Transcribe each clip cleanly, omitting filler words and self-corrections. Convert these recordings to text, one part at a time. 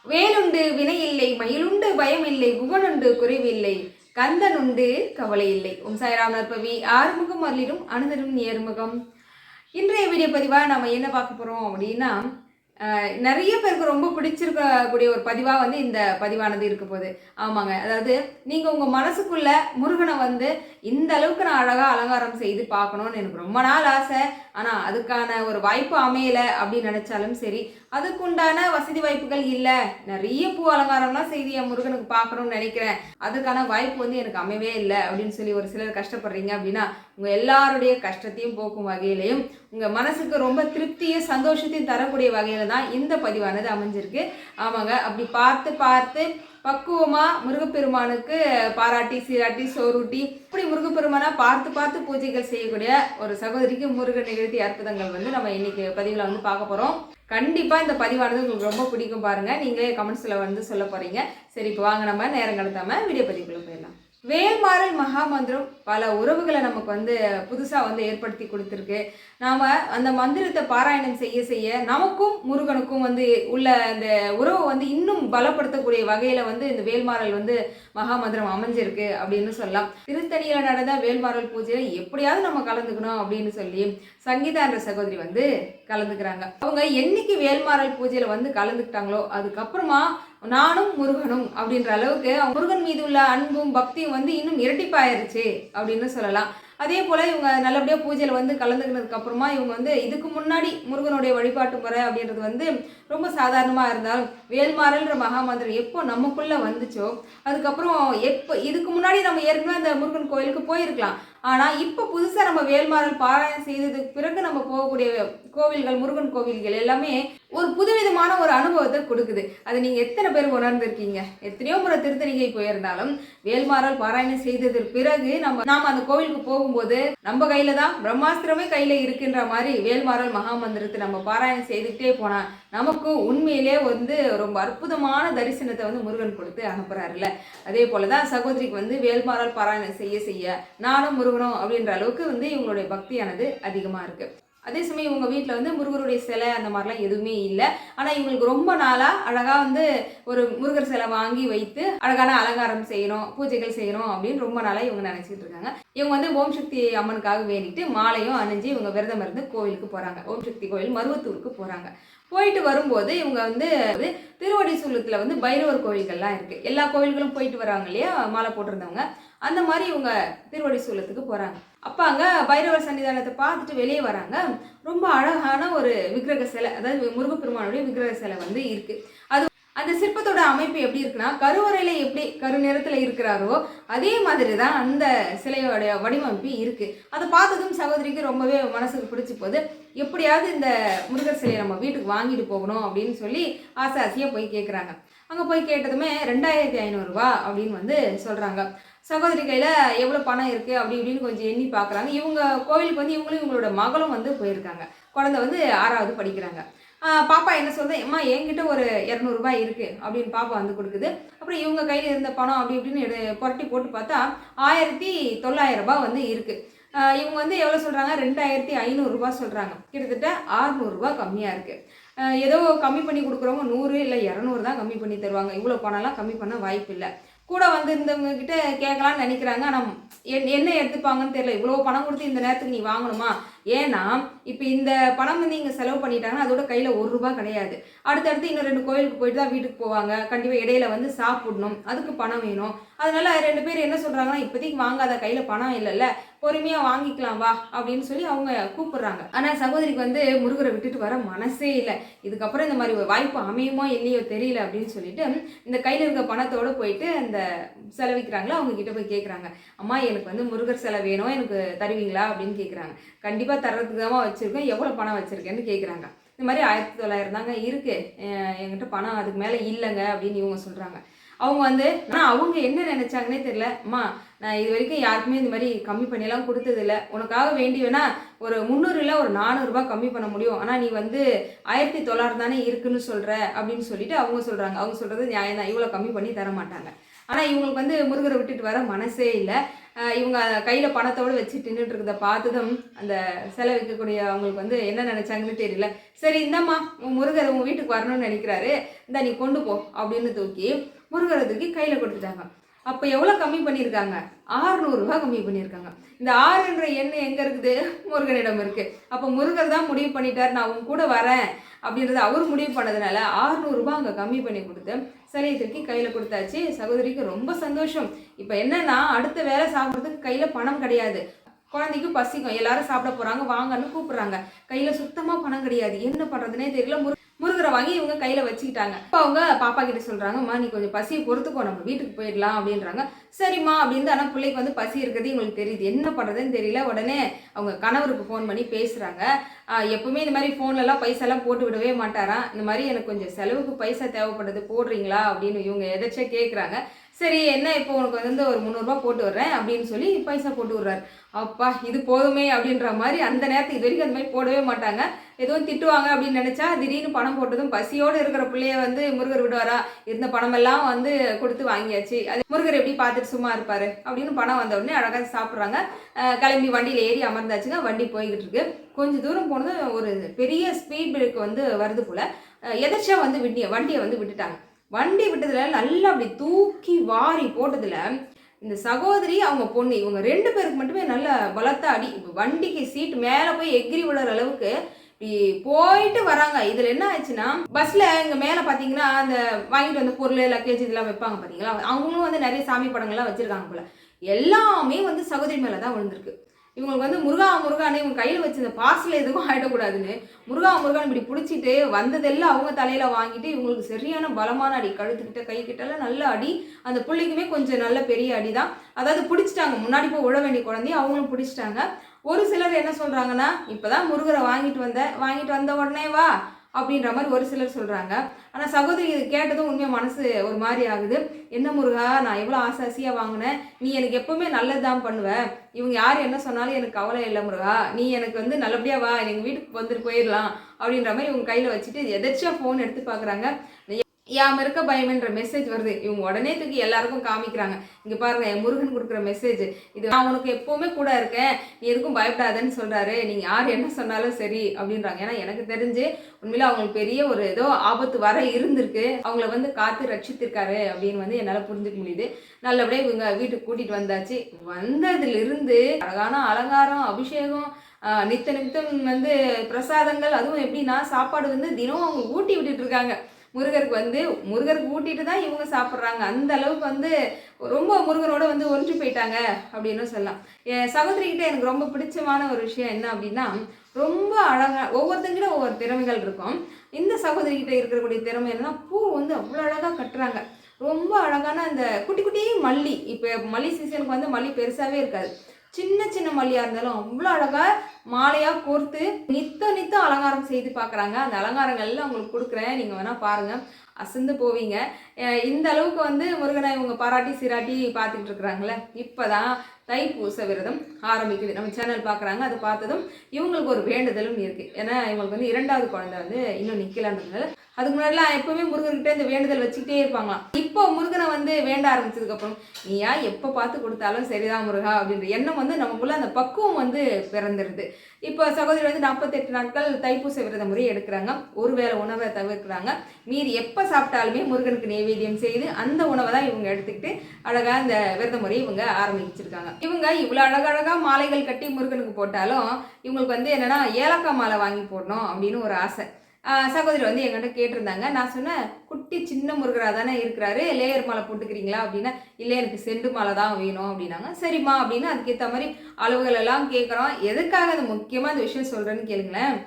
வேலுண்டு வினையில்லை, மயிலுண்டு பயமில்லை, குகனுண்டு குறைவில்லை, கந்தனுண்டு கவலை இல்லை. ஓம் சாய்ராம். நற்பவி ஆறுமுகம் அருளிடும் அனுதரும் நேர்முகம். இன்றைய வீடியோ பதிவாக நம்ம என்ன பார்க்க போகிறோம் அப்படின்னா, நிறைய பேருக்கு ரொம்ப பிடிச்சிருக்கக்கூடிய ஒரு பதிவாக இந்த பதிவானது இருக்க போகுது. ஆமாங்க, அதாவது நீங்கள் உங்கள் மனசுக்குள்ள முருகனை இந்த அளவுக்கு நான் அழகாக அலங்காரம் செய்து பார்க்கணுன்னு எனக்கு ரொம்ப நாள் ஆசை. ஆனால் அதுக்கான ஒரு வாய்ப்பு அமையலை அப்படின்னு நினச்சாலும் சரி, அதுக்குண்டான வசதி வாய்ப்புகள் இல்லை, நிறைய பூ அலங்காரம்லாம் செய்து என் முருகனுக்கு பார்க்கணும்னு நினைக்கிறேன், அதுக்கான வாய்ப்பு எனக்கு அமையவே இல்லை அப்படின்னு சொல்லி ஒரு சிலர் கஷ்டப்படுறீங்க அப்படின்னா, உங்கள் எல்லாருடைய கஷ்டத்தையும் போக்கும் வகையிலையும் உங்கள் மனசுக்கு ரொம்ப திருப்தியும் சந்தோஷத்தையும் தரக்கூடிய வகையில் தான் இந்த பதிவானது அமைஞ்சிருக்கு. ஆமாங்க, அப்படி பார்த்து பார்த்து பக்குவமாக முருகப்பெருமானுக்கு பாராட்டி சீராட்டி சோறுட்டி இப்படி முருகப்பெருமானா பார்த்து பார்த்து பூஜைகள் செய்யக்கூடிய ஒரு சகோதரிக்கு முருகன் நிகழ்த்தி அற்புதங்கள் நம்ம இன்னைக்கு பதிவில் பார்க்க போகிறோம். கண்டிப்பாக இந்த பதிவானது உங்களுக்கு ரொம்ப பிடிக்கும். பாருங்கள், நீங்களே கமெண்ட்ஸில் சொல்ல போகிறீங்க. சரி, இப்போ வாங்க நம்ம நேரம் கடத்தாமல் வீடியோ பதிவுக்குள்ளே போயிடலாம். வேல்மாறல் மகாமந்திரம் பல உறவுகளை நமக்கு புதுசாக ஏற்படுத்தி கொடுத்துருக்கு. நாம் அந்த மந்திரத்தை பாராயணம் செய்ய செய்ய நமக்கும் முருகனுக்கும் உள்ள அந்த உறவை இன்னும் பலப்படுத்தக்கூடிய வகையில் இந்த வேல்மாறல் மகாமந்திரம் அமைஞ்சிருக்கு அப்படின்னு சொல்லலாம். திருத்தணியில் நடந்த வேல்மாறல் பூஜையில் எப்படியாவது நம்ம கலந்துக்கணும் அப்படின்னு சொல்லி சங்கீதா என்ற சகோதரி கலந்துக்கிறாங்க. அவங்க என்னைக்கு வேல்மாறல் பூஜையில் கலந்துக்கிட்டாங்களோ அதுக்கப்புறமா நானும் முருகனும் அப்படின்ற அளவுக்கு முருகன் மீது உள்ள அன்பும் பக்தியும் இன்னும் இரட்டிப்பாயிருச்சு அப்படின்னு சொல்லலாம். அதே போல் இவங்க நல்லபடியாக பூஜையில் கலந்துக்கினதுக்கு அப்புறமா இவங்க இதுக்கு முன்னாடி முருகனுடைய வழிபாட்டு முறை அப்படின்றது ரொம்ப சாதாரணமாக இருந்தாலும் வேல்மாறல்ன்ற மகாமந்திரம் எப்போ நமக்குள்ளே வந்துச்சோ அதுக்கப்புறம் இதுக்கு முன்னாடி நம்ம ஏற்கனவே அந்த முருகன் கோயிலுக்கு போயிருக்கலாம். ஆனால் இப்போ புதுசாக நம்ம வேல்மாறல் பாராயணம் செய்ததுக்கு பிறகு நம்ம போகக்கூடிய கோவில்கள், முருகன் கோவில்கள் எல்லாமே ஒரு புதுவிதமான ஒரு அனுபவத்தை கொடுக்குது. அதை நீங்கள் எத்தனை பேர் உணர்ந்திருக்கீங்க? எத்தனையோ முறை திருத்தணிகை போயிருந்தாலும் வேல்மாறல் பாராயணம் செய்ததற்கு பிறகு நாம் அந்த கோவிலுக்கு போகும்போது நம்ம கையில தான் பிரம்மாஸ்திரமே கையில இருக்கின்ற மாதிரி வேல்மாறல் மகாமந்திரத்தை நம்ம பாராயணம் செய்துக்கிட்டே போனா நமக்கு உண்மையிலே ரொம்ப அற்புதமான தரிசனத்தை முருகன் கொடுத்து அனுப்புறாருல்ல. அதே போலதான் சகோதரிக்கு வேல்மாறல் பாராயணம் செய்ய செய்ய நானும் முருகனும் அப்படின்ற அளவுக்கு இவங்களுடைய பக்தியானது அதிகமா இருக்கு. அதே சமயம் இவங்க வீட்டில் முருகருடைய சிலை அந்த மாதிரிலாம் எதுவுமே இல்லை. ஆனால் இவங்களுக்கு ரொம்ப நாளாக அழகாக ஒரு முருகர் சிலை வாங்கி வைத்து அழகான அலங்காரம் செய்யணும், பூஜைகள் செய்யணும் அப்படின்னு ரொம்ப நாளாக இவங்க நினச்சிட்டு இருக்காங்க. இவங்க ஓம் சக்தி அம்மனுக்காக வேண்டிட்டு மாலையும் அணிஞ்சு இவங்க விரதம் இருந்து கோவிலுக்கு போகிறாங்க. ஓம் சக்தி கோவில் மருவத்தூருக்கு போகிறாங்க. போயிட்டு வரும்போது இவங்க திருவடி சூலத்தில் பைரவர் கோவில்கள்லாம் இருக்குது. எல்லா கோவில்களும் போயிட்டு வராங்க இல்லையா மாலை போட்டிருந்தவங்க, அந்த மாதிரி இவங்க திருவடி சூலத்துக்கு போகிறாங்க. அப்போ அங்கே பைரவர் சன்னிதானத்தை பார்த்துட்டு வெளியே வராங்க. ரொம்ப அழகான ஒரு விக்கிரக சிலை, அதாவது முருகப்பெருமானுடைய விக்கிரக சிலை இருக்குது. அது அந்த சிற்பத்தோட அமைப்பு எப்படி இருக்குன்னா, கருவறையில எப்படி கரு நிறத்தில் இருக்கிறாரோ அதே மாதிரி தான் அந்த சிலையோட வடிவமைப்பு இருக்குது. அதை பார்த்ததும் சகோதரிக்கு ரொம்பவே மனசுக்கு பிடிச்சி போகுது. எப்படியாவது இந்த முருகர் சிலையை நம்ம வீட்டுக்கு வாங்கிட்டு போகணும் அப்படின்னு சொல்லி ஆசையாக போய் கேட்குறாங்க. அங்கே போய் கேட்டதுமே 2500 ரூபா அப்படின்னு சொல்கிறாங்க. சகோதரி கையில் எவ்வளோ பணம் இருக்குது அப்படி இப்படின்னு கொஞ்சம் எண்ணி பார்க்குறாங்க. இவங்க கோவிலுக்கு இவங்களும் இவங்களோட மகளும் போயிருக்காங்க. குழந்தை 6வது படிக்கிறாங்க. பாப்பா என்ன சொல்கிறது, அம்மா என்கிட்ட ஒரு 200 ரூபாய் இருக்குது அப்படின்னு பாப்பா கொடுக்குது. அப்புறம் இவங்க கையில் இருந்த பணம் அப்படி இப்படின்னு புரட்டி போட்டு பார்த்தா 1900 ரூபாய் இருக்குது. இவங்க எவ்வளோ சொல்கிறாங்க, 2500 ரூபாய் சொல்கிறாங்க. கிட்டத்தட்ட 600 ரூபாய் கம்மியாக இருக்குது. ஏதோ கம்மி பண்ணி கொடுக்குறவங்க 100 இல்லை 200 தான் கம்மி பண்ணி தருவாங்க. இவ்வளோ பணம்லாம் கம்மி பண்ண வாய்ப்பு இல்லை. கூட இருந்தவங்க கிட்ட கேட்கலான்னு நினைக்கிறாங்க. ஆனால் என்ன எடுத்துப்பாங்கன்னு தெரியல. இவ்வளோ பணம் கொடுத்து இந்த நேரத்துக்கு நீ வாங்கணுமா? ஏன்னா இப்போ இந்த பணம் இங்கே செலவு பண்ணிட்டாங்கன்னா அதோட கையில் 1 ரூபா கிடையாது. அடுத்தடுத்து இன்னும் 2 கோயிலுக்கு போயிட்டு தான் வீட்டுக்கு போவாங்க. கண்டிப்பாக இடையில சாப்பிடணும், அதுக்கு பணம் வேணும். அதனால 2 பேர் என்ன சொல்கிறாங்கன்னா, இப்போதைக்கு வாங்காத, கையில் பணம் இல்லைல்ல, பொறுமையாக வாங்கிக்கலாம் வா அப்படின்னு சொல்லி அவங்க கூப்பிடுறாங்க. ஆனால் சகோதரிக்கு முருகரை விட்டுட்டு வர மனசே இல்லை. இதுக்கப்புறம் இந்த மாதிரி ஒரு வாய்ப்பு அமையுமோ இல்லையோ தெரியல அப்படின்னு சொல்லிட்டு இந்த கையில் இருக்க பணத்தோடு போயிட்டு அந்த செலவிக்கிறாங்களோ அவங்க கிட்ட போய் கேட்குறாங்க, அம்மா எனக்கு முருகர் செலவு வேணும், எனக்கு தருவீங்களா அப்படின்னு கேட்குறாங்க. கண்டிப்பாக தர்றதுக்கு தான் வச்சுருக்கேன், எவ்வளோ பணம் வச்சுருக்கேன்னு கேட்குறாங்க. இந்த மாதிரி 1900 தாங்க இருக்குது, என்கிட்ட பணம் அதுக்கு மேலே இல்லைங்க அப்படின்னு இவங்க சொல்கிறாங்க. அவங்க ஆனால் அவங்க என்ன நினச்சாங்கன்னே தெரியல. அம்மா, நான் இது வரைக்கும் யாருக்குமே இந்த மாதிரி கம்மி பண்ணியெல்லாம் கொடுத்ததில்ல, உனக்காக வேண்டி வேணா ஒரு 300 இல்லை ஒரு 400 ரூபாய் கம்மி பண்ண முடியும், ஆனால் நீ 1900 தானே இருக்குன்னு சொல்கிற அப்படின்னு சொல்லிட்டு அவங்க சொல்கிறாங்க. அவங்க சொல்கிறது நியாயம் தான், இவ்வளோ கம்மி பண்ணி தர மாட்டாங்க. ஆனால் இவங்களுக்கு வந்து முருகரை விட்டுட்டு வர மனசே இல்லை. இவங்க கையில் பணத்தோடு வச்சு தின்னுட்டு இருக்கிறத பார்த்ததும் அந்த சிலை வைக்கக்கூடிய அவங்களுக்கு வந்து என்ன நினச்சாங்கன்னு தெரியல. சரி இந்தம்மா முருகர் உங்கள் வீட்டுக்கு வரணும்னு நினைக்கிறாரு, இந்த நீ கொண்டு போ அப்படின்னு தூக்கி முருகரை தூக்கி கையில் கொடுத்துட்டாங்க. அப்போ எவ்வளோ கம்மி பண்ணியிருக்காங்க? 600 ரூபா கம்மி பண்ணியிருக்காங்க. இந்த 6என்ற எண்ணு எங்கே இருக்குது? முருகனிடம் இருக்குது. அப்போ முருகர் தான் முடிவு பண்ணிட்டார், நான் உன் கூட வரேன் அப்படின்றத அவர் முடிவு பண்ணதுனால 600 ரூபா அங்கே கம்மி பண்ணி கொடுத்து சிலையை தூக்கி கையில் கொடுத்தாச்சு. சகோதரிக்கு ரொம்ப சந்தோஷம். இப்போ என்னன்னா அடுத்த வேலை சாப்பிட்றதுக்கு கையில் பணம் கிடையாது. குழந்தைக்கு பசிக்கும், எல்லாரும் சாப்பிட போகிறாங்க வாங்கன்னு கூப்பிட்றாங்க, கையில் சுத்தமாக பணம் கிடையாது. என்ன பண்ணுறதுனே தெரியல. முருகரை வாங்கி இவங்க கையில் வச்சுக்கிட்டாங்க. இப்போ அவங்க பாப்பா கிட்ட சொல்கிறாங்கம்மா நீ கொஞ்சம் பசியை பொறுத்துக்கோ, நம்ம வீட்டுக்கு போயிடலாம் அப்படின்றாங்க. சரிம்மா அப்படின்னு. ஆனால் பிள்ளைக்கு வந்து பசி இருக்கிறது இவங்களுக்கு தெரியுது, என்ன பண்ணுறதுன்னு தெரியல. உடனே அவங்க கணவருக்கு ஃபோன் பண்ணி பேசுகிறாங்க. எப்பவுமே இந்த மாதிரி ஃபோன்லலாம் பைசாலாம் போட்டு விடவே மாட்டாராம். இந்த மாதிரி எனக்கு கொஞ்சம் செலவுக்கு பைசா தேவைப்படுது, போடுறீங்களா அப்படின்னு இவங்க எதாச்சா கேட்குறாங்க. சரி என்ன இப்போ உனக்கு வந்து ஒரு 300 ரூபா போட்டு விட்றேன் அப்படின்னு சொல்லி பைசா போட்டு விட்றாரு. அப்பா இது போதுமே அப்படின்ற மாதிரி. அந்த நேரத்துக்கு இது வரைக்கும் அந்த மாதிரி போடவே மாட்டாங்க. எதுவும் திட்டுவாங்க அப்படின்னு நினச்சா திடீர்னு பணம் போட்டதும் பசியோடு இருக்கிற பிள்ளைய வந்து முருகர் விடுவாரா? இருந்த பணமெல்லாம் வந்து கொடுத்து வாங்கியாச்சு. அது முருகர் எப்படி பார்த்துட்டு சும்மா இருப்பார் அப்படின்னு பணம் வந்த உடனே அழகாக சாப்பிட்றாங்க. கிளம்பி வண்டியில் ஏறி அமர்ந்தாச்சுங்க. வண்டி போய்கிட்டு இருக்கு. கொஞ்சம் தூரம் போனது ஒரு பெரிய ஸ்பீட் பிரேக் வந்து வருது போல். எதாச்சா வந்து வண்டியை வந்து விட்டுட்டாங்க. வண்டி விட்டதுல நல்லா அப்படி தூக்கி வாரி போட்டதுல இந்த சகோதரி அவங்க பொண்ணு இவங்க 2 பேருக்கு மட்டுமே நல்ல பலத்த அடி. வண்டிக்கு சீட் மேலே போய் எகிரி விடுற அளவுக்கு இப்படி போயிட்டு வராங்க. இதில் என்ன ஆச்சுன்னா பஸ்ஸில் இங்கே மேலே பார்த்தீங்கன்னா அந்த வாங்கிட்டு வந்த பொருள் லக்கேஜ் இதெல்லாம் வைப்பாங்க பார்த்தீங்களா, அவங்களும் வந்து நிறைய சாமி படங்கள்லாம் வச்சுருக்காங்க போல். எல்லாமே வந்து சகோதரி மேலே தான் விழுந்திருக்கு. இவங்களுக்கு வந்து முருகான்னு இவங்க கையில் வச்சு இந்த பார்சல் எதுவும் ஆகிடக்கூடாதுன்னு முருகான்னு இப்படி பிடிச்சிட்டு வந்ததெல்லாம் அவங்க தலையில் வாங்கிட்டு இவங்களுக்கு சரியான பலமான அடி. கழுத்துக்கிட்ட கைக்கிட்டலாம் நல்ல அடி. அந்த பிள்ளைக்குமே கொஞ்சம் நல்ல பெரிய அடி தான். அதாவது பிடிச்சிட்டாங்க, முன்னாடி போய் விழ வேண்டிய குழந்தைய அவங்களும் பிடிச்சிட்டாங்க. ஒரு சிலர் என்ன சொல்கிறாங்கன்னா இப்போ தான் முருகரை வாங்கிட்டு வந்த உடனே வா அப்படின்ற மாதிரி ஒரு சிலர் சொல்கிறாங்க. ஆனால் சகோதரி இது கேட்டதும் உண்மையாக மனசு ஒரு மாதிரி ஆகுது. என்ன முருகா, நான் எவ்வளோ ஆசையாக வாங்கினேன், நீ எனக்கு எப்போவுமே நல்லது தான் பண்ணுவேன், இவங்க யார் என்ன சொன்னாலும் எனக்கு கவலை இல்லை முருகா, நீ எனக்கு வந்து நல்லபடியாக வா, எங்கள் வீட்டுக்கு வந்துட்டு போயிடலாம் அப்படின்ற மாதிரி இவங்க கையில் வச்சுட்டு எதாச்சும் ஃபோன் எடுத்து பார்க்குறாங்க. யாம இருக்க பயம்ன்ற மெசேஜ் வருது. இவங்க உடனே தூக்கி எல்லாருக்கும் காமிக்கிறாங்க. இங்கே பாருங்க என் முருகன் கொடுக்குற மெசேஜ் இது, நான் உனக்கு எப்போவுமே கூட இருக்கேன், நீ எதுக்கும் பயப்படாதன்னு சொல்கிறாரு, நீங்கள் யார் என்ன சொன்னாலும் சரி அப்படின்றாங்க. ஏன்னா எனக்கு தெரிஞ்சு உண்மையில அவங்களுக்கு பெரிய ஒரு ஏதோ ஆபத்து வர இருந்திருக்கு, அவங்கள வந்து காத்து ரட்சித்திருக்காரு அப்படின்னு வந்து என்னால் புரிஞ்சுக்க முடியுது. நல்லபடியாக இவங்க வீட்டுக்கு கூட்டிகிட்டு வந்தாச்சு. வந்ததுலேருந்து அழகான அலங்காரம், அபிஷேகம், நித்தம் வந்து பிரசாதங்கள், அதுவும் எப்படின்னா சாப்பாடு வந்து தினம் அவங்க ஊட்டி விட்டுட்டு இருக்காங்க. முருகருக்கு ஊட்டிட்டு தான் இவங்க சாப்பிட்றாங்க. அந்த அளவுக்கு வந்து ரொம்ப முருகனோட வந்து ஒன்றி போயிட்டாங்க அப்படின்னு சொல்லலாம். என் சகோதரிக்கிட்ட எனக்கு ரொம்ப பிடிச்சமான ஒரு விஷயம் என்ன அப்படின்னா, ரொம்ப அழகாக ஒவ்வொருத்தங்கிட்ட ஒவ்வொரு திறமைகள் இருக்கும். இந்த சகோதரிக்கிட்ட இருக்கக்கூடிய திறமை என்னன்னா, பூ வந்து அவ்வளோ அழகாக கட்டுறாங்க. ரொம்ப அழகான அந்த குட்டி குட்டி மல்லி, இப்போ மல்லி சீசனுக்கு வந்து மல்லி பெருசாகவே இருக்காது, சின்ன சின்ன மல்லியாக இருந்தாலும் அவ்வளோ அழகாக மாலையாக கோர்த்து நித்தம் அலங்காரம் செய்து பார்க்குறாங்க. அந்த அலங்காரங்கள்லாம் உங்களுக்கு கொடுக்குறேன், நீங்கள் வேணால் பாருங்கள், அசந்து போவீங்க. இந்த அளவுக்கு வந்து முருகனை இவங்க பாராட்டி சிராட்டி பார்த்துக்கிட்டு இருக்கிறாங்களே. இப்போ தான் தைப்பூச விரதம் ஆரம்பிக்குது. நம்ம சேனல் பார்க்குறாங்க. அதை பார்த்ததும் இவங்களுக்கு ஒரு வேண்டுதலும் இருக்குது. ஏன்னா இவங்களுக்கு வந்து 2வது குழந்தை வந்து இன்னும் நிற்கலான்றது. அதுக்கு முன்னாடிலாம் எப்பவுமே முருகன்கிட்ட இந்த வேண்டுதல் வச்சுக்கிட்டே இருப்பாங்களாம். இப்போ முருகனை வந்து வேண்ட ஆரம்பிச்சதுக்கப்புறம் நீயா எப்போ பார்த்து கொடுத்தாலும் சரிதான் முருகா அப்படின்ற எண்ணம் வந்து நமக்குள்ள அந்த பக்குவம் வந்து பிறந்துருது. இப்போ சகோதரி வந்து 48 நாட்கள் தைப்பூச விரத முறை எடுக்கிறாங்க. ஒரு வேளை உணவை தவிர்க்கிறாங்க. மீறி எப்போ சாப்பிட்டாலுமே முருகனுக்கு நைவேத்தியம் செய்து அந்த உணவை தான் இவங்க எடுத்துக்கிட்டு அழகாக இந்த விரத முறையை இவங்க ஆரம்பிச்சிருக்காங்க. இவங்க இவ்வளோ அழகழகாக மாலைகள் கட்டி முருகனுக்கு போட்டாலும் இவங்களுக்கு வந்து என்னென்னா ஏலக்காய் மாலை வாங்கி போடணும் அப்படின்னு ஒரு ஆசை. சகோதரி வந்து என்கிட்ட கேட்டிருந்தாங்க. நான் சொன்னேன், குட்டி சின்ன முருகராக தானே இருக்கிறாரு, லேயர் மாலை போட்டுக்கிறீங்களா அப்படின்னா, இல்லை எனக்கு செண்டு மாலை தான் வேணும் அப்படின்னாங்க. சரிம்மா அப்படின்னு அதுக்கேற்ற மாதிரி அளவுகள் எல்லாம் கேட்குறோம். எதுக்காக அது முக்கியமாக அந்த விஷயம் சொல்கிறேன்னு கேளுங்களேன்.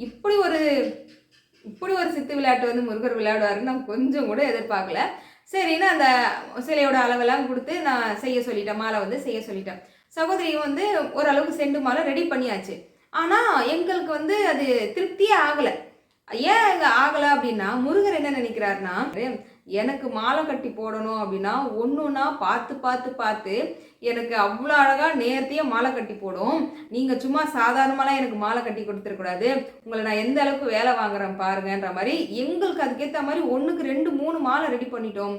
இப்படி ஒரு சித்து விளையாட்டு வந்து முருகர் விளையாடுவாருன்னு நான் கொஞ்சம் கூட எதிர்பார்க்கல. சரின்னு அந்த சிலையோட அளவெல்லாம் கொடுத்து நான் செய்ய சொல்லிட்டேன், மாலை வந்து செய்ய சொல்லிட்டேன். சகோதரியும் வந்து ஓரளவுக்கு செண்டு மாலை ரெடி பண்ணியாச்சு. ஆனால் எங்களுக்கு வந்து அது திருப்தியே ஆகலை. ஏன் இங்க ஆகலை அப்படின்னா முருகர் என்ன நினைக்கிறாருன்னா, எனக்கு மாலை கட்டி போடணும் அப்படின்னா ஒன்றுன்னா பார்த்து பார்த்து பார்த்து எனக்கு அவ்வளோ அழகாக நேர்த்தியாக மாலை கட்டி போடும். நீங்கள் சும்மா சாதாரணமாலாம் எனக்கு மாலை கட்டி கொடுத்துருக்கூடாது. உங்களை நான் எந்த அளவுக்கு வேலை வாங்குறேன் பாருங்கன்ற மாதிரி எங்களுக்கு அதுக்கேற்ற மாதிரி 1க்கு 2 3 மாலை ரெடி பண்ணிட்டோம்.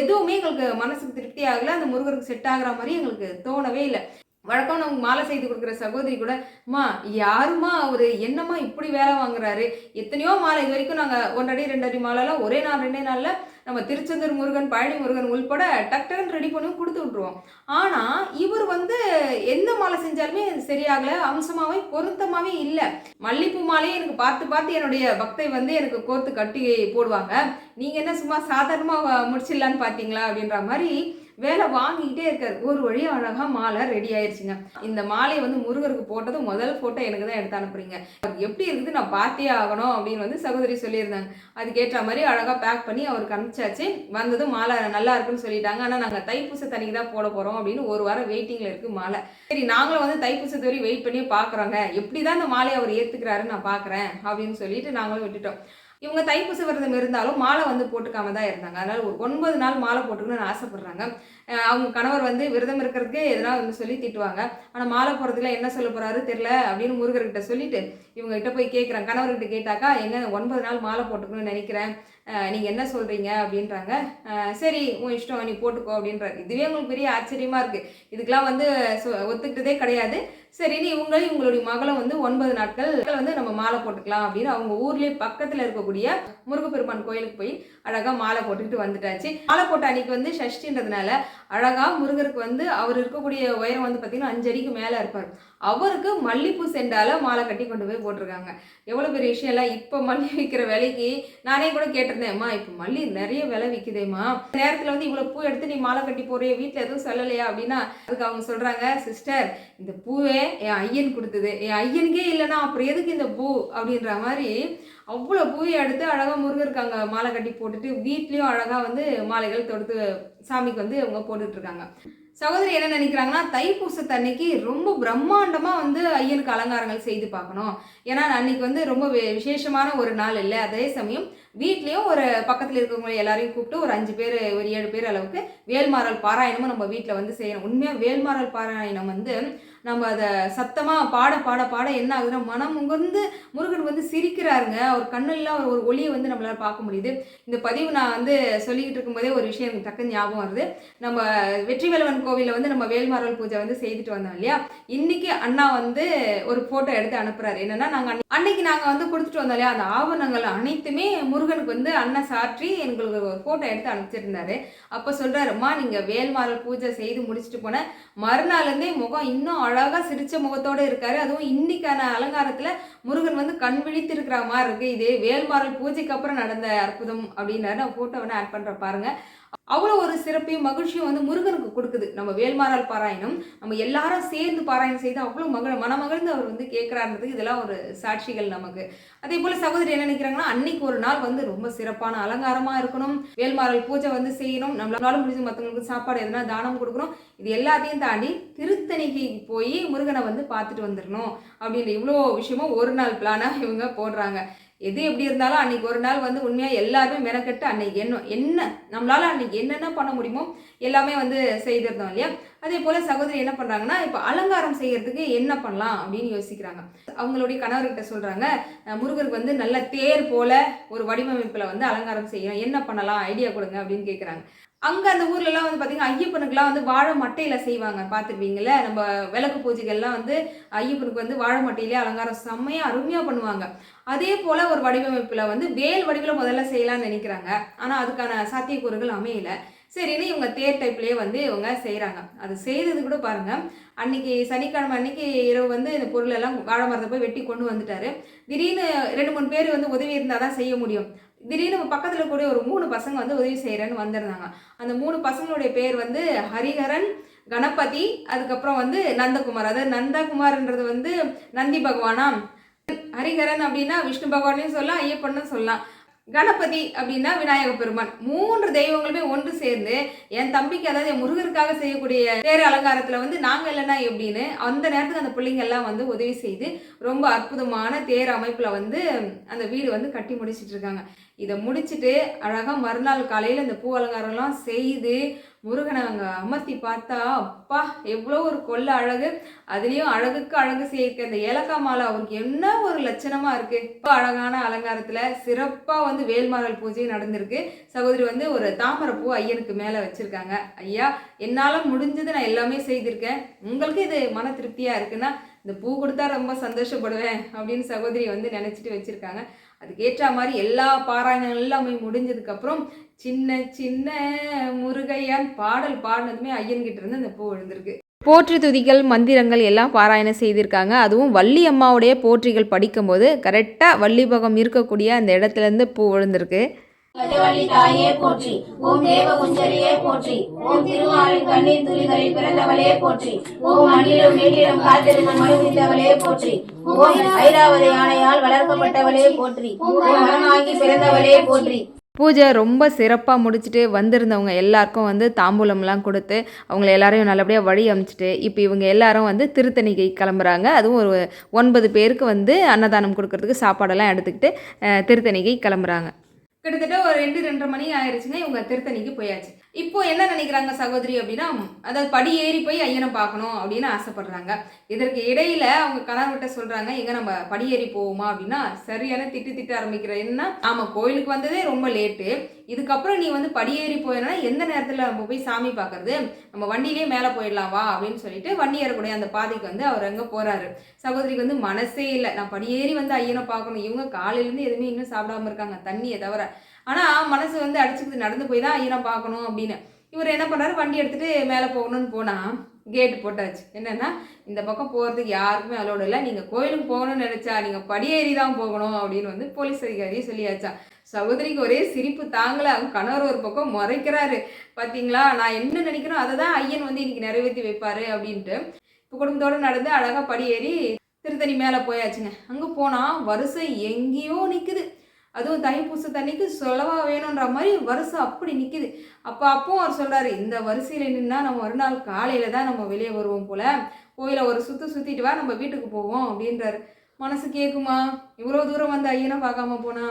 எதுவுமே எங்களுக்கு மனசுக்கு திருப்தி ஆகலை. அந்த முருகருக்கு செட் ஆகுற மாதிரி எங்களுக்கு தோணவே இல்லை. வழக்கம் நமக்கு மாலை செய்து கொடுக்குற சகோதரி கூட, அம்மா யாருமா அவரு, என்னம்மா இப்படி வேலை வாங்குறாரு, எத்தனையோ மாலை இது வரைக்கும் நாங்கள் 1 அடி 2 அடி மாலைலாம் ஒரே நாள் 2 நாளில் நம்ம திருச்செந்தூர் முருகன் பழனி முருகன் உள்பட டக்குன்னு ரெடி பண்ணி கொடுத்து விட்ருவோம். ஆனால் இவர் வந்து எந்த மாலை செஞ்சாலுமே சரியாகலை, அம்சமாகவே பொருத்தமாகவே இல்லை. மல்லிப்பூ மாலையே எனக்கு பார்த்து பார்த்து என்னுடைய பக்தை வந்து எனக்கு கோர்த்து கட்டி போடுவாங்க, நீங்கள் என்ன சும்மா சாதாரணமாக முடிச்சிடலான்னு பார்த்தீங்களா அப்படின்ற மாதிரி வேலை வாங்கிக்கிட்டே இருக்காரு. ஒரு வழி அழகாக மாலை ரெடி ஆயிடுச்சுங்க. இந்த மாலையை வந்து முருகருக்கு போட்டது முதல் ஃபோட்டோ எனக்கு தான் எடுத்து அனுப்புறீங்க, எப்படி இருக்குது நான் பார்த்தே ஆகணும் அப்படின்னு வந்து சகோதரி சொல்லியிருந்தாங்க. அதுக்கேற்ற மாதிரி அழகாக பேக் பண்ணி அவருக்கு அனுப்பிச்சாச்சு. வந்ததும் மாலை நல்லா இருக்குன்னு சொல்லிட்டாங்க. ஆனால் நாங்கள் தைப்பூச தண்ணிக்கு தான் போட போகிறோம் அப்படின்னு ஒரு வாரம் வெயிட்டிங்கில் இருக்குது மாலை. சரி நாங்களும் வந்து தைப்பூசத்து வரையும் வெயிட் பண்ணி பார்க்குறோங்க, எப்படி தான் இந்த மாலையை அவர் ஏற்றுக்கிறாருன்னு நான் பார்க்குறேன் அப்படின்னு சொல்லிட்டு நாங்களும் விட்டுட்டோம். இவங்க தைப்பூச விரதம் இருந்தாலும் மாலை வந்து போட்டுக்காம தான் இருந்தாங்க. அதனால் ஒரு 9 நாள் மாலை போட்டுக்கணும்னு ஆசைப்படுறாங்க. அவங்க கணவர் வந்து விரதம் இருக்கிறதுக்கு எதனா வந்து சொல்லி திட்டுவாங்க. ஆனால் மாலை போடுறதுல என்ன சொல்ல போகிறாரு தெரில அப்படின்னு முருகர்கிட்ட சொல்லிட்டு இவங்ககிட்ட போய் கேட்குறாங்க. கணவர்கிட்ட கேட்டாக்கா, எங்க 9 நாள் மாலை போட்டுக்கணும்னு நினைக்கிறேன், நீங்கள் என்ன சொல்கிறீங்க அப்படின்றாங்க. சரி உன் இஷ்டம், நீ போட்டுக்கோ அப்படின்றாரு. இதுவே உங்களுக்கு பெரிய ஆச்சரியமாக இருக்குது. இதுக்கெலாம் வந்து ஒத்துக்கிட்டதே கிடையாது. சரின்னு இவங்களுடைய மகளும் வந்து 9 நாட்கள் வந்து நம்ம மாலை போட்டுக்கலாம் அப்படின்னு அவங்க ஊர்லேயே பக்கத்தில் இருக்கக்கூடிய முருகப்பெருமான் கோயிலுக்கு போய் அழகாக மாலை போட்டுக்கிட்டு வந்துட்டாச்சு. மாலை போட்ட அன்னைக்கு வந்து சஷ்டின்றதுனால அழகாக முருகருக்கு வந்து அவர் இருக்கக்கூடிய உயரம் வந்து பார்த்திங்கன்னா 5 அடிக்கு மேலே இருப்பார். அவருக்கு மல்லிப்பூ செண்டால மாலை கட்டி கொண்டு போய் போட்டிருக்காங்க. எவ்வளோ பெரிய விஷயம் இல்லை. இப்போ மல்லி விற்கிற விலைக்கு நானே கூட கேட்டிருந்தேன்ம்மா, இப்போ மல்லி நிறைய விலை விற்குதேம்மா, நேரத்தில் வந்து இவ்வளோ பூ எடுத்து நீ மாலை கட்டி போறிய, வீட்டில் எதுவும் சொல்லலையா அப்படின்னா அதுக்கு அவங்க சொல்கிறாங்க, சிஸ்டர் இந்த பூவே என் ஐயன் கொடுத்தது, என் ஐயனுக்கே இல்லைன்னா அப்புறம் எதுக்கு இந்த பூ அப்படின்ற மாதிரி அவ்வளோ பூவை எடுத்து அழகாக முருகருக்கு அங்கே மாலை கட்டி போட்டுட்டு வீட்லேயும் அழகாக வந்து மாலைகள் தொடுத்து சாமிக்கு வந்து அவங்க போட்டுட்ருக்காங்க. சகோதரி என்ன நினைக்கிறாங்கன்னா, தைப்பூசத்தன்னைக்கு ரொம்ப பிரம்மாண்டமாக வந்து ஐயனுக்கு அலங்காரங்கள் செய்து பார்க்கணும். ஏன்னா அன்னைக்கு வந்து ரொம்ப விசேஷமான ஒரு நாள் இல்லை. அதே சமயம் வீட்லேயும் ஒரு பக்கத்தில் இருக்கவங்க எல்லாரையும் கூப்பிட்டு ஒரு 5 பேர் ஒரு 7 பேர் அளவுக்கு வேல்மாறல் பாராயணமும் நம்ம வீட்டில் வந்து செய்யணும். உண்மையாக வேல்மாறல் பாராயணம் வந்து நம்ம அதை சத்தமாக பாட பாட பாட என்ன ஆகுதுன்னா மனம் உங்கர்ந்து முருகன் வந்து சிரிக்கிறாருங்க. அவர் கண்ணெல்லாம் ஒரு ஒளியை வந்து நம்மளால் பார்க்க முடியுது. இந்த பதிவு நான் வந்து சொல்லிக்கிட்டு இருக்கும்போதே ஒரு விஷயம் எனக்கு டக்குன்னு ஞாபகம் வருது. நம்ம வெற்றிவேலவன் கோவிலில் வந்து நம்ம வேல்மாறல் பூஜை வந்து செய்துட்டு வந்தோம் இல்லையா, இன்னைக்கு அண்ணா வந்து ஒரு ஃபோட்டோ எடுத்து அனுப்புகிறாரு. என்னென்னா நாங்கள் அன்னைக்கு நாங்கள் வந்து கொடுத்துட்டு வந்தோம் இல்லையா, அந்த ஆவணங்கள் அனைத்துமே முருகனுக்கு வந்து அண்ணன் சாற்றி எங்களுக்கு ஒரு ஃபோட்டோ எடுத்து அனுப்பிச்சிருந்தாரு. அப்போ சொல்கிறாரும்மா, நீங்கள் வேல்மாறல் பூஜை செய்து முடிச்சுட்டு போன மறுநாள்லேருந்தே முகம் இன்னும் அழகாக சிரிச்ச முகத்தோடு இருக்காரு. அதுவும் இன்னைக்கான அலங்காரத்தில் முருகன் வந்து கண் விழித்து இருக்கிற மாதிரி இருக்குது. இதே வேல்மாறல் பூஜைக்கு அப்புறம் நடந்த அற்புதம் அப்படின்னாரு. நான் ஃபோட்டோ வேணா ஆட் பண்ணுறேன் பாருங்கள். அவ்வளோ ஒரு சிறப்பையும் மகிழ்ச்சியும் வந்து முருகனுக்கு கொடுக்குது நம்ம வேல்மாறல் பாராயணம். நம்ம எல்லாரும் சேர்ந்து பாராயணம் செய்து அவ்வளோ மனமகிழ்ந்து அவர் வந்து கேட்குறாருன்றதுக்கு இதெல்லாம் ஒரு சாட்சிகள் நமக்கு. அதே போல் சகோதரி என்ன நினைக்கிறாங்கன்னா, அன்னைக்கு ஒரு நாள் வந்து ரொம்ப சிறப்பான அலங்காரமாக இருக்கணும், வேல்மாறல் பூஜை வந்து செய்யணும், நம்மளால முடிஞ்சு மற்றவங்களுக்கு சாப்பாடு எதுனா தானம் கொடுக்கணும். இது எல்லாத்தையும் தாண்டி திருத்தணிக்கு போய் முருகனை வந்து பார்த்துட்டு வந்துடணும் அப்படின்ற இவ்வளோ விஷயமும் ஒரு நாள் பிளானாக இவங்க போடுறாங்க. எது எப்படி இருந்தாலும் அன்றைக்கி ஒரு நாள் வந்து உண்மையாக எல்லாருமே மெனக்கெட்டு அன்றைக்கி என்ன நம்மளால் அன்றைக்கி என்னென்ன பண்ண முடியுமோ எல்லாமே வந்து செய்திருந்தோம் இல்லையா. அதே போல் சகோதரி என்ன பண்ணுறாங்கன்னா, இப்போ அலங்காரம் செய்கிறதுக்கு என்ன பண்ணலாம் அப்படின்னு யோசிக்கிறாங்க. அவங்களுடைய கணவர்கிட்ட சொல்கிறாங்க, முருகருக்கு வந்து நல்ல தேர் போல் ஒரு வடிவமைப்பில் வந்து அலங்காரம் செய்யணும், என்ன பண்ணலாம் ஐடியா கொடுங்க அப்படின்னு கேட்குறாங்க. அங்கே அந்த ஊர்லலாம் வந்து பார்த்திங்கன்னா ஐயப்பனுக்குலாம் வந்து வாழை மட்டையில் செய்வாங்க, பார்த்துருவீங்களே. நம்ம விளக்கு பூஜைகள்லாம் வந்து ஐயப்பனுக்கு வந்து வாழை மட்டையிலே அலங்காரம் செம்மையாக அருமையாக பண்ணுவாங்க. அதே போல் ஒரு வடிவமைப்பில் வந்து வேல் வடிவில் முதல்ல செய்யலாம்னு நினைக்கிறாங்க. ஆனால் அதுக்கான சாத்தியக்கூறுகள் அமையலை. சரின்னு இவங்க தேர் டைப்லேயே வந்து இவங்க செய்கிறாங்க. அது செய்தது கூட பாருங்கள், அன்றைக்கி சனிக்கிழமை அன்றைக்கி இரவு வந்து இந்த பொருளெல்லாம் வாழை மரத்தை போய் வெட்டி கொண்டு வந்துட்டார். திடீர்னு 2-3 பேர் வந்து உதவி இருந்தால் தான் செய்ய முடியும். திடீர்னு பக்கத்தில் கூட ஒரு 3 பசங்க வந்து உதவி செய்கிறேன்னு வந்திருந்தாங்க. அந்த 3 பசங்களுடைய பேர் வந்து ஹரிஹரன், கணபதி, அதுக்கப்புறம் வந்து நந்தகுமார். அதாவது நந்தகுமார்ன்றது வந்து நந்தி பகவானா, ஹரிஹரன் அப்படின்னா விஷ்ணு பகவானையும் சொல்லலாம், ஐயப்பன்னு சொல்லலாம். கணபதி அப்படின்னா விநாயக பெருமான். 3 தெய்வங்களுமே ஒன்று சேர்ந்து என் தம்பிக்கு, அதாவது என் முருகருக்காக செய்யக்கூடிய தேர் அலங்காரத்துல வந்து நாங்க இல்லைன்னா எப்படின்னு அந்த நேரத்துக்கு அந்த பிள்ளைங்க எல்லாம் வந்து உதவி செய்து ரொம்ப அற்புதமான தேர் அமைப்புல வந்து அந்த வீடு வந்து கட்டி முடிச்சிட்டு இருக்காங்க. இதை முடிச்சுட்டு அழகா மறுநாள் காலையில இந்த பூ அலங்காரம்லாம் செய்து முருகனை அங்கே அமர்த்தி பார்த்தா அப்பா எவ்வளோ ஒரு கொள்ள அழகு. அதுலேயும் அழகுக்கு அழகு சேர்க்க இந்த ஏலக்காய் மாலை அவருக்கு என்ன ஒரு லட்சணமாக இருக்குது. இப்போ அழகான அலங்காரத்தில் சிறப்பாக வந்து வேல்மாறல் பூஜை நடந்திருக்கு. சகோதரி வந்து ஒரு தாமரை பூ ஐயனுக்கு மேலே வச்சுருக்காங்க. ஐயா, என்னால் முடிஞ்சது நான் எல்லாமே செய்திருக்கேன், உங்களுக்கு இது மன திருப்தியாக இருக்குன்னா இந்த பூ கொடுத்தா ரொம்ப சந்தோஷப்படுவேன் அப்படின்னு சகோதரி வந்து நினச்சிட்டு வச்சுருக்காங்க. அதுக்கேற்ற மாதிரி எல்லா பாராயணங்கள் எல்லாமே முடிஞ்சதுக்கப்புறம் சின்ன சின்ன முருகையான் பாடல் பாடினதுமே ஐயன்கிட்ட இருந்து அந்த பூ விழுந்திருக்கு. போற்றி துதிகள் மந்திரங்கள் எல்லாம் பாராயணம் செய்திருக்காங்க. அதுவும் வள்ளி அம்மாவுடைய போற்றிகள் படிக்கும்போது கரெக்டாக வள்ளி பகம் இருக்கக்கூடிய அந்த இடத்துலேருந்து பூ விழுந்திருக்கு. கஜவள்ளி தாயே போற்றி, ஓம் தேவ குஞ்சரியே போற்றி, ஓம் திருமாலின் கண்ணீர் துளிகளில் பிறந்தவளே போற்றி, ஓம் மண்ணிலும் வீட்டிலும் காத்திருந்த மனுவித்தவளே போற்றி, ஓம் ஐராவதி யானையால் வளர்க்கப்பட்டவளே போற்றி, ஓம் மரமாகி பிறந்தவளே போற்றி. பூஜை ரொம்ப சிறப்பாக முடிச்சுட்டு வந்திருந்தவங்க எல்லாருக்கும் வந்து தாம்பூலம்லாம் கொடுத்து அவங்கள எல்லாரையும் நல்லபடியாக வழி அமைச்சிட்டு இப்போ இவங்க எல்லாரும் வந்து திருத்தணிகை கிளம்புறாங்க. அதுவும் ஒரு 9 பேருக்கு வந்து அன்னதானம் கொடுக்கறதுக்கு சாப்பாடெல்லாம் எடுத்துக்கிட்டு திருத்தணிகை கிளம்புறாங்க. கிட்டத்தட்ட ஒரு 2-2:30 மணி ஆயிடுச்சுங்க. இவங்க திருத்தணிக்கு போயாச்சு. இப்போ என்ன நினைக்கிறாங்க சகோதரி அப்படின்னா, அதாவது படி ஏறி போய் ஐயனை பார்க்கணும் அப்படின்னு ஆசைப்படுறாங்க. இதற்கு இடையில அவங்க கணவர்கிட்ட சொல்றாங்க, எங்க நம்ம படி ஏறி போவோமா அப்படின்னா சரியான திட்டு ஆரம்பிக்கிற. என்ன, ஆமா கோயிலுக்கு வந்ததே ரொம்ப லேட்டு, இதுக்கப்புறம் நீ வந்து படி ஏறி போயினா எந்த நேரத்தில் நம்ம போய் சாமி பார்க்கறது, நம்ம வண்டியிலே மேலே போயிடலாம் வா அப்படின்னு சொல்லிட்டு வண்டி ஏறக்கூடிய அந்த பாதைக்கு வந்து அவர் அங்கே போறாரு. சகோதரிக்கு வந்து மனசே இல்லை, நான் படியேறி வந்து ஐயனை பார்க்கணும். இவங்க காலையிலேருந்து எதுவுமே இன்னும் சாப்பிடாம இருக்காங்க, தண்ணியை தவிர. ஆனால் மனசு வந்து அடிச்சுக்கிட்டு நடந்து போய் தான் ஐயனை பார்க்கணும் அப்படின்னு. இவர் என்ன பண்ணுறாரு, வண்டி எடுத்துகிட்டு மேலே போகணும்னு போனால் கேட்டு போட்டாச்சு. என்னென்னா இந்த பக்கம் போகிறதுக்கு யாருக்குமே அலோடு இல்லை, நீங்கள் கோயிலுக்கு போகணும்னு நினச்சா நீங்கள் படியேறி தான் போகணும் அப்படின்னு வந்து போலீஸ் அதிகாரியே சொல்லியாச்சா. சகோதரிக்கு ஒரே சிரிப்பு தாங்கலை. அவங்க கணவர் ஒரு பக்கம் முறைக்கிறாரு, பார்த்தீங்களா நான் என்ன நினைக்கிறோம் அதை தான் ஐயன் வந்து இன்னைக்கு நிறைவேற்றி வைப்பார் அப்படின்ட்டு. இப்போ குடும்பத்தோடு நடந்து அழகாக படியேறி திருத்தணி மேலே போயாச்சுங்க. அங்கே போனால் வரிசை எங்கேயோ நிற்குது. அதுவும் தைப்பூச தண்ணிக்கு சொல்லவா வேணுன்ற மாதிரி வரிசை அப்படி நிற்கிது. அப்பவும் அவர் சொல்கிறாரு, இந்த வரிசையில் நின்னா நம்ம மறுநாள் காலையில் தான் நம்ம வெளியே வருவோம் போல், கோயிலை ஒரு சுற்றிட்டு வா நம்ம வீட்டுக்கு போவோம் அப்படின்றாரு. மனசு கேட்குமா, இவ்வளோ தூரம் வந்து ஐயனை பார்க்காம போனா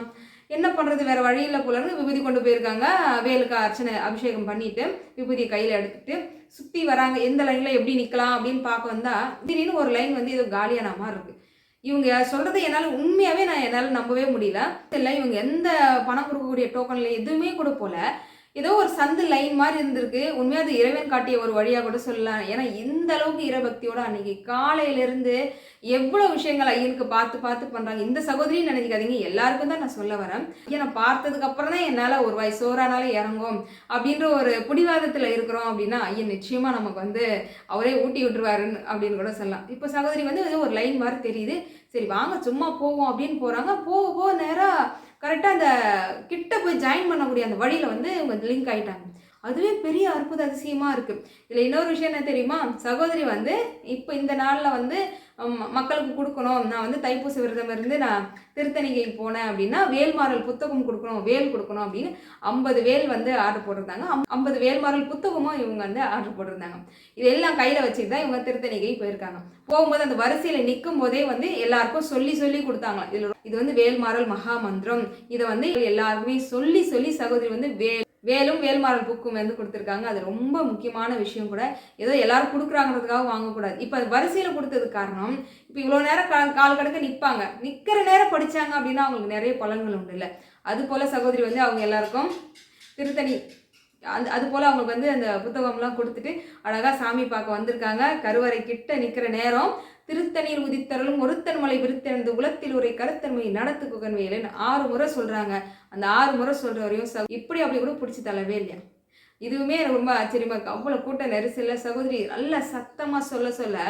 என்ன பண்ணுறது, வேறு வழியில் போலன்னு விபூதி கொண்டு போயிருக்காங்க. வேலுக்கு அர்ச்சனை அபிஷேகம் பண்ணிவிட்டு விபூதியை கையில் எடுத்துகிட்டு சுற்றி வராங்க. எந்த லைனில் எப்படி நிற்கலாம் அப்படின்னு பார்க்க வந்தால் திடீர்னு ஒரு லைன் வந்து ஏதோ காலியான மாதிரி இருக்குது. இவங்க சொல்கிறத என்னால் நம்பவே முடியல. இல்லை, இவங்க எந்த பணம் கொடுக்கக்கூடிய டோக்கனில் எதுவுமே கூட போல, ஏதோ ஒரு சந்து லைன் மாதிரி இருந்திருக்கு. உண்மையாக அது இறைவன் காட்டிய ஒரு வழியாக கூட சொல்லலாம். ஏன்னா இந்த அளவுக்கு இறைபக்தியோட அன்னைக்கு காலையிலேருந்து எவ்வளோ விஷயங்கள் ஐயனுக்கு பார்த்து பண்ணுறாங்க. இந்த சகோதரின்னு நினைக்காதீங்க, எல்லாருக்கும் தான் நான் சொல்ல வரேன். ஐயனை பார்த்ததுக்கு அப்புறம் தான் என்னால் ஒரு வாய் சோறானாலும் இறங்கும் அப்படின்ற ஒரு பிடிவாதத்தில் இருக்கிறோம் அப்படின்னா ஐயன் நிச்சயமாக நமக்கு வந்து அவரே ஊட்டி விட்டுருவாருன்னு அப்படின்னு கூட சொல்லலாம். இப்போ சகோதரி வந்து ஏதோ ஒரு லைன் மாதிரி தெரியுது, சரி வாங்க சும்மா போவோம் அப்படின்னு போகிறாங்க. போக நேராக கரெக்டாக அந்த கிட்ட போய் ஜாயின் பண்ணக்கூடிய அந்த வழியில் வந்து இவங்க லிங்க் ஆகிட்டாங்க. அதுவே பெரிய அற்புத அதிசயமாக இருக்குது. இதில் இன்னொரு விஷயம் என்ன தெரியுமா, சகோதரி வந்து இப்போ இந்த நாளில் வந்து மக்களுக்கு கொடுக்கணும், நான் வந்து தைப்பூச விரதம் இருந்து நான் திருத்தணிகை போனேன் அப்படின்னா வேல்மாறல் புத்தகம் கொடுக்கணும், வேல் கொடுக்கணும் அப்படின்னு 50 வேல் வந்து ஆர்டர் போட்டிருந்தாங்க. 50 வேல்மாறல் புத்தகமும் இவங்க வந்து ஆர்டர் போட்டிருந்தாங்க. இதெல்லாம் கையில் வச்சுட்டு தான் இவங்க திருத்தணிகை போயிருக்காங்க. போகும்போது அந்த வரிசையில் நிற்கும் போதே வந்து எல்லாருக்கும் சொல்லி கொடுத்தாங்களா, இது வந்து வேல்மாறல் மகா மந்திரம், இதை வந்து எல்லாருக்குமே சொல்லி சகோதரி வந்து வேலும் வேல்மாறல் புக்கும் வந்து கொடுத்துருக்காங்க. அது ரொம்ப முக்கியமான விஷயம் கூட. ஏதோ எல்லாரும் கொடுக்குறாங்கிறதுக்காக வாங்கக்கூடாது. இப்போ அது வரிசையில் கொடுத்ததுக்கு காரணம், இப்போ இவ்வளோ நேரம் கால் கடக்க நிற்பாங்க, நிற்கிற நேரம் படித்தாங்க அப்படின்னா அவங்களுக்கு நிறைய பலன்கள் உண்டு இல்லை. அது போல் சகோதரி வந்து அவங்க எல்லாருக்கும் திருத்தணி அது போல் அவங்களுக்கு வந்து அந்த புத்தகம்லாம் கொடுத்துட்டு அழகாக சாமி பார்க்க வந்திருக்காங்க. கருவறை கிட்ட நிற்கிற நேரம் திருத்தணியில் உதித்தருளும் ஒருத்தன் மலை விருத்தெழுந்து உலத்தில் உரை கருத்தன்மை நடத்து குகன்மையிலன்னு 6 முறை சொல்கிறாங்க. அந்த 6 முறை சொல்கிற வரையும் இப்படி அப்படி கூட பிடிச்சி தள்ளவே இல்லையா. இதுவுமே எனக்கு ரொம்ப ஆச்சரியமாக இருக்குது. அவ்வளோ கூட்ட நெரிசலில் சகோதரி நல்லா சத்தமாக சொல்ல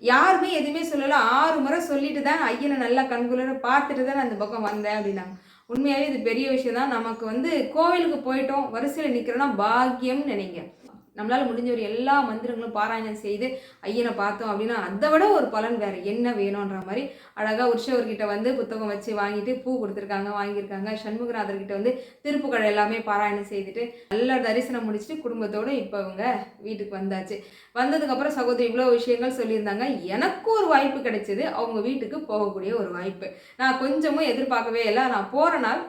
யாருமே எதுவுமே சொல்லலை. 6 முறை சொல்லிட்டு தான் ஐயனை நல்லா கண்குளிர பார்த்துட்டு தான் நான் அந்த பக்கம் வந்தேன் அப்படின்னாங்க. உண்மையாகவே இது பெரிய விஷயம் தான். நமக்கு வந்து கோவிலுக்கு போயிட்டோம், வரிசையில் நிற்கிறோன்னா பாக்கியம்னு நினைங்க. நம்மளால் முடிஞ்ச ஒரு எல்லா மந்திரங்களும் பாராயணம் செய்து ஐயனை பார்த்தோம் அப்படின்னா அதை விட ஒரு பலன் வேறு என்ன வேணுன்ற மாதிரி அழகாக உற்சவர்கிட்ட வந்து புத்தகம் வச்சு வாங்கிட்டு பூ கொடுத்துருக்காங்க, வாங்கியிருக்காங்க. சண்முகநாதர்கிட்ட வந்து திருப்புகழ் எல்லாமே பாராயணம் செய்துட்டு நல்ல தரிசனம் முடிச்சுட்டு குடும்பத்தோடு இப்போ அவங்க வீட்டுக்கு வந்தாச்சு. வந்ததுக்கப்புறம் சகோதரி இவ்வளோ விஷயங்கள் சொல்லியிருந்தாங்க. எனக்கும் ஒரு வாய்ப்பு கிடைச்சிது, அவங்க வீட்டுக்கு போகக்கூடிய ஒரு வாய்ப்பு. நான் கொஞ்சமும் எதிர்பார்க்கவே இல்லை. நான் போகிற நாள்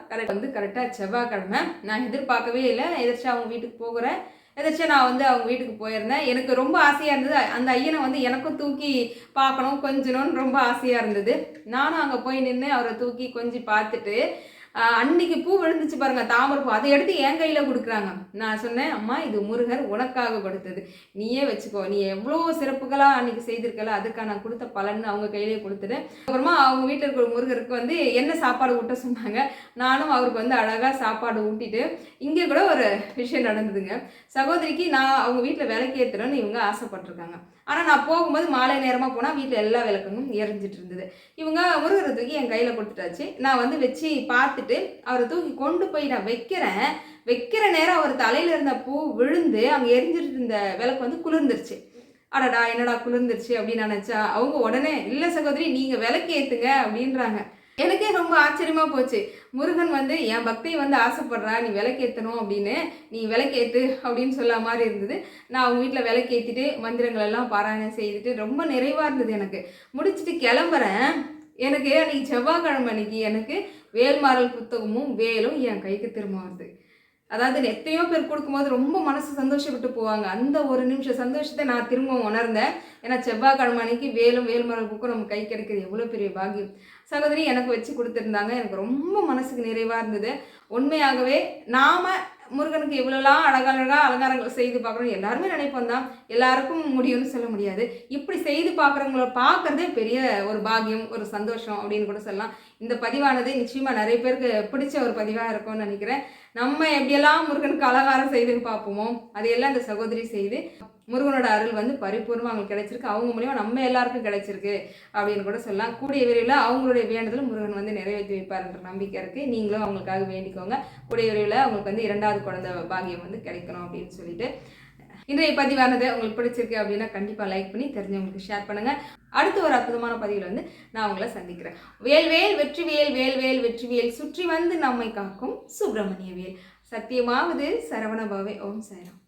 கரெக்டாக செவ்வாய்க்கிழமை. நான் எதிர்பார்க்கவே இல்லை. எதிர்த்து அவங்க வீட்டுக்கு போகிறேன். எதாச்சும் நான் வந்து அவங்க வீட்டுக்கு போயிருந்தேன். எனக்கு ரொம்ப ஆசையாக இருந்தது. அந்த ஐயனை வந்து எனக்கும் தூக்கி பார்க்கணும், கொஞ்சணும்னு ரொம்ப ஆசையாக இருந்தது. நானும் அங்கே போய் நின்று அவரை தூக்கி கொஞ்சி பார்த்துட்டு அன்னைக்கு பூ விழுந்துச்சு பாருங்க, தாமரை பூ. அதை எடுத்து என் கையில் கொடுக்குறாங்க. நான் சொன்னேன், அம்மா இது முருகர் உனக்காக கொடுத்தது, நீயே வச்சுக்கோ, நீ எவ்வளோ சிறப்புகளாக அன்னைக்கு செய்திருக்கல, அதுக்காக நான் கொடுத்த பலன்னு அவங்க கையிலேயே கொடுத்துட்டு அப்புறமா அவங்க வீட்டில் இருக்கிற முருகருக்கு வந்து என்ன சாப்பாடு ஊட்ட சொன்னாங்க. நானும் அவருக்கு வந்து அழகாக சாப்பாடு ஊட்டிட்டு இங்கே கூட ஒரு விஷயம் நடந்ததுங்க. சகோதரிக்கு நான் அவங்க வீட்டில் விளக்கு ஏற்றுறேன்னு இவங்க ஆசைப்பட்டிருக்காங்க. ஆனால் நான் போகும்போது மாலை நேரமாக போனால் வீட்டில் எல்லா விளக்கமும் எரிஞ்சிட்டு இருந்தது. இவங்க முருகரை தூக்கி என் கையில் கொடுத்துட்டாச்சு. நான் வந்து வச்சு பார்த்துட்டு அவரை தூக்கி கொண்டு போய் நான் வைக்கிற நேரம் அவர் தலையில் இருந்த பூ விழுந்து அங்கே எரிஞ்சிட்டு இருந்த விளக்கு வந்து குளிர்ந்துருச்சு. அடடா என்னடா குளிர்ந்துருச்சு அப்படின்னு நினச்சா அவங்க உடனே இல்லை சகோதரி நீங்கள் விளக்கு ஏற்றுங்க அப்படின்றாங்க. எனக்கே ரொம்ப ஆச்சரியமாக போச்சு. முருகன் வந்து என் பக்தியை வந்து ஆசைப்படுறா, நீ விளக்கேற்றணும் அப்படின்னு, நீ விளக்கேற்று அப்படின்னு சொல்ல மாதிரி இருந்தது. நான் அவங்க வீட்டில் விளக்கேற்றிட்டு மந்திரங்கள் எல்லாம் பாராயணம் செய்துட்டு ரொம்ப நிறைவாக இருந்தது. எனக்கு முடிச்சுட்டு கிளம்புறேன். எனக்கு அன்றைக்கி செவ்வாய்க்கிழமை அன்னைக்கு எனக்கு வேல்மாறல் புத்தகமும் வேலும் என் கைக்கு திரும்ப வருது. அதாவது எத்தனையோ பேர் கொடுக்கும்போது ரொம்ப மனசு சந்தோஷப்பட்டு போவாங்க. அந்த ஒரு நிமிஷம் சந்தோஷத்தை நான் திரும்ப உணர்ந்தேன். ஏன்னா செவ்வாய்க்கிழமை அன்னைக்கு வேல்மாறல் புக்கும் நம்ம கை கிடைக்கிறது எவ்வளோ பெரிய பாக்கியம். சகோதரி எனக்கு வச்சு கொடுத்துருந்தாங்க. எனக்கு ரொம்ப மனசுக்கு நிறைவாக இருந்தது. உண்மையாகவே நாம் முருகனுக்கு இவ்வளோலாம் அழகழகாக அலங்காரங்கள் செய்து பார்க்குறோம். எல்லாருமே நினைப்போம் தான், எல்லாருக்கும் முடியும்னு சொல்ல முடியாது. இப்படி செய்து பார்க்குறவங்கள பார்க்குறதே பெரிய ஒரு பாக்கியம், ஒரு சந்தோஷம் அப்படின்னு கூட சொல்லலாம். இந்த பதிவானது நிச்சயமாக நிறைய பேருக்கு பிடிச்ச ஒரு பதிவாக இருக்கும்னு நினைக்கிறேன். நம்ம எப்படியெல்லாம் முருகனுக்கு அலங்காரம் செய்துன்னு பார்ப்போமோ அதையெல்லாம் இந்த சகோதரி செய்து முருகனோட அருள் வந்து பரிபூர்ணமாக அவங்களுக்கு கிடைச்சிருக்கு. அவங்க மூலியமாக நம்ம எல்லாருக்கும் கிடைச்சிருக்கு அப்படின்னு கூட சொல்லலாம். கூடிய விரைவில் அவங்களுடைய வேண்டுதல் முருகன் வந்து நிறைவேற்றி வைப்பார்ன்ற நம்பிக்கை இருக்குது. நீங்களும் அவங்களுக்காக வேண்டிக்கோங்க. கூடிய விரைவில் அவங்களுக்கு வந்து 2வது குழந்தை பாக்கியம் வந்து கிடைக்கணும் அப்படின்னு சொல்லிட்டு இன்றைய பதிவானது உங்களுக்கு பிடிச்சிருக்கு அப்படின்னா கண்டிப்பாக லைக் பண்ணி தெரிஞ்சவங்களுக்கு ஷேர் பண்ணுங்கள். அடுத்த ஒரு அற்புதமான பதிவில் வந்து நான் உங்களை சந்திக்கிறேன். வேல்வேல் வெற்றிவேல், வேல்வேல் வெற்றிவேல், சுற்றி வந்து நம்மை காக்கும் சுப்பிரமணிய வேல். சத்தியமாவது சரவணபவே. ஓம் சாய்ராம்.